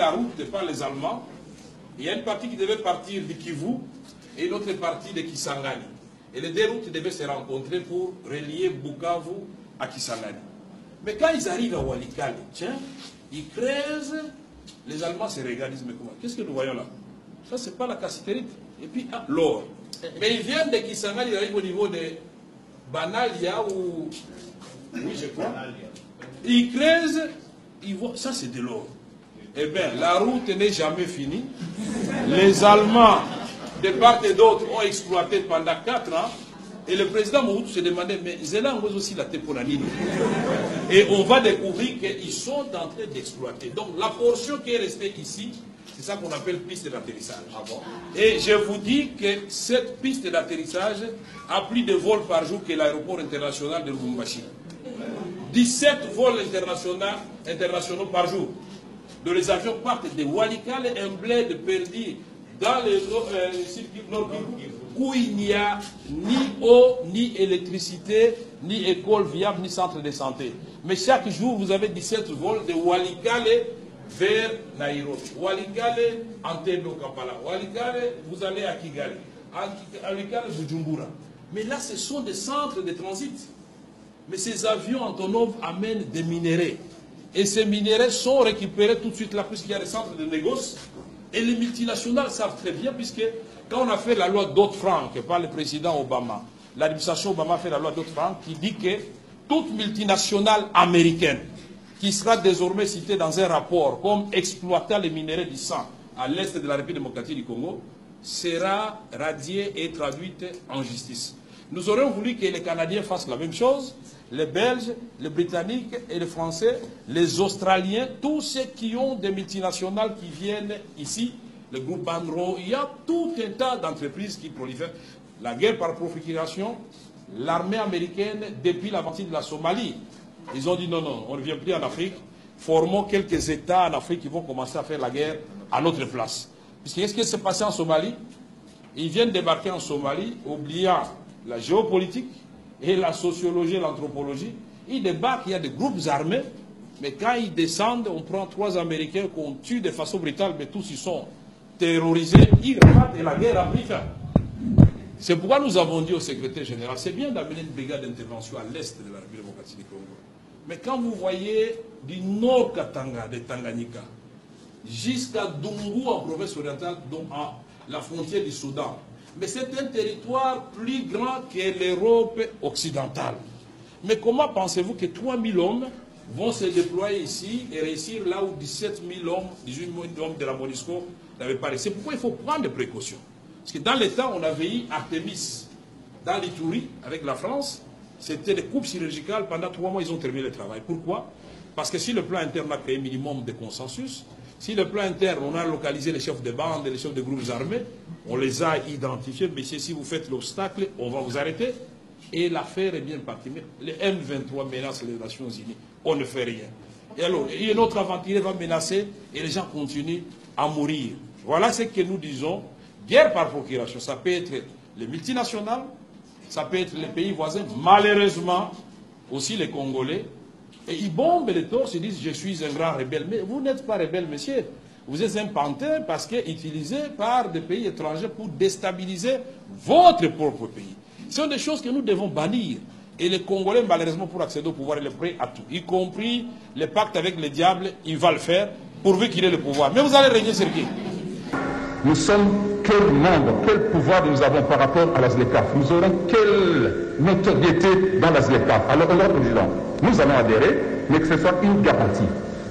la route par les Allemands. Il y a une partie qui devait partir de Kivu et une autre partie de Kisangani. Et les deux routes devaient se rencontrer pour relier Bukavu à Kisangani. Mais quand ils arrivent à Walikale, tiens, ils creusent, les Allemands se regardent, ils disent, mais comment? Qu'est-ce que nous voyons là? Ça, c'est pas la cassiterite. Et puis, ah, l'or. Mais ils viennent de Kisangani, ils arrivent au niveau de Banalia ou... Oui, je crois. Ils creusent, ils voient, ça c'est de l'or. Eh bien, la route n'est jamais finie. Les Allemands, de part et d'autre, ont exploité pendant 4 ans. Et le président Mobutu se demandait, mais Zélan pose aussi la Teponanine. Et on va découvrir qu'ils sont en train d'exploiter. Donc la portion qui est restée ici, c'est ça qu'on appelle piste d'atterrissage. Ah bon? Et je vous dis que cette piste d'atterrissage a plus de vols par jour que l'aéroport international de Lubumbashi. 17 vols internationaux par jour. Donc les avions partent de Walikale, un bled perdu dans le circuit nord où il n'y a ni eau, ni électricité, ni école viable, ni centre de santé. Mais chaque jour, vous avez 17 vols de Walikale vers Nairobi. Walikale, Entebbe, Kampala. Walikale, vous allez à Kigali. Walikale, Bujumbura. Mais là, ce sont des centres de transit. Mais ces avions Antonov amènent des minéraux. Et ces minéraux sont récupérés tout de suite là, puisqu'il y a des centres de négoce. Et les multinationales savent très bien, puisque quand on a fait la loi Dodd-Frank par le président Obama, l'administration Obama a fait la loi Dodd-Frank qui dit que toute multinationale américaine qui sera désormais citée dans un rapport comme exploitant les minéraux du sang à l'est de la République démocratique du Congo sera radiée et traduite en justice. Nous aurions voulu que les Canadiens fassent la même chose, les Belges, les Britanniques et les Français, les Australiens, tous ceux qui ont des multinationales qui viennent ici, le groupe Banro, il y a tout un tas d'entreprises qui prolifèrent. La guerre par procuration, l'armée américaine, depuis la partie de la Somalie, ils ont dit non, non, on ne vient plus en Afrique, formons quelques États en Afrique qui vont commencer à faire la guerre à notre place. Puisque qu'est-ce qui s'est passé en Somalie? Ils viennent débarquer en Somalie, oubliant la géopolitique et la sociologie et l'anthropologie. Ils débarquent, il y a des groupes armés, mais quand ils descendent, on prend 3 Américains qu'on tue de façon brutale, mais tous ils sont terrorisés, ils ratent et la guerre a pris fin. C'est pourquoi nous avons dit au secrétaire général, c'est bien d'amener une brigade d'intervention à l'est de la République démocratique du Congo. Mais quand vous voyez du nord Katanga, de Tanganyika, jusqu'à Dungu en province orientale, donc à la frontière du Soudan, mais c'est un territoire plus grand que l'Europe occidentale. Mais comment pensez-vous que 3000 hommes vont se déployer ici et réussir là où 17 000 hommes, 18 000 hommes de la MONUSCO n'avaient pas réussi? C'est pourquoi il faut prendre des précautions. Parce que dans les temps, on avait eu Artemis dans l'Ituri avec la France. C'était des coupes chirurgicales. Pendant 3 mois, ils ont terminé le travail. Pourquoi? Parce que si le plan interne a créé un minimum de consensus, si le plan interne, on a localisé les chefs de bande et les chefs de groupes armés, on les a identifiés, mais si vous faites l'obstacle, on va vous arrêter. Et l'affaire est bien partie. Mais les M23 menacent les Nations Unies. On ne fait rien. Et alors, et notre aventurier va menacer et les gens continuent à mourir. Voilà ce que nous disons. Guerre par procuration, ça peut être les multinationales, ça peut être les pays voisins, malheureusement aussi les Congolais. Et ils bombent les torses, ils disent je suis un grand rebelle. Mais vous n'êtes pas rebelle, monsieur. Vous êtes un pantin parce que utilisé par des pays étrangers pour déstabiliser votre propre pays. Ce sont des choses que nous devons bannir. Et les Congolais, malheureusement, pour accéder au pouvoir, ils sont prêts à tout. Y compris les pactes avec le diable, il va le faire pourvu qu'il ait le pouvoir. Mais vous allez régner sur qui? Nous sommes quel nombre, quel pouvoir nous avons par rapport à la ZLECAf? Nous aurons quelle notoriété dans la ZLECAf? Alors, Honorable Président, nous allons adhérer, mais que ce soit une garantie.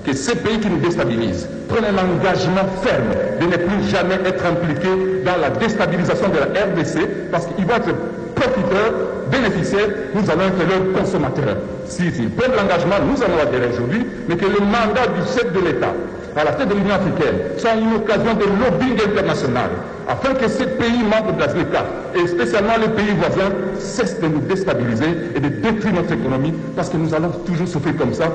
Que ces pays qui nous déstabilisent prennent un engagement ferme de ne plus jamais être impliqués dans la déstabilisation de la RDC, parce qu'ils vont être profiteurs, bénéficiaires, nous allons être leurs consommateurs. S'ils prennent l'engagement, nous allons adhérer aujourd'hui, mais que le mandat du chef de l'État à la tête de l'Union africaine soit une occasion de lobbying international, afin que ces pays membres de la ZLECAf, et spécialement les pays voisins, cessent de nous déstabiliser et de détruire notre économie, parce que nous allons toujours souffrir comme ça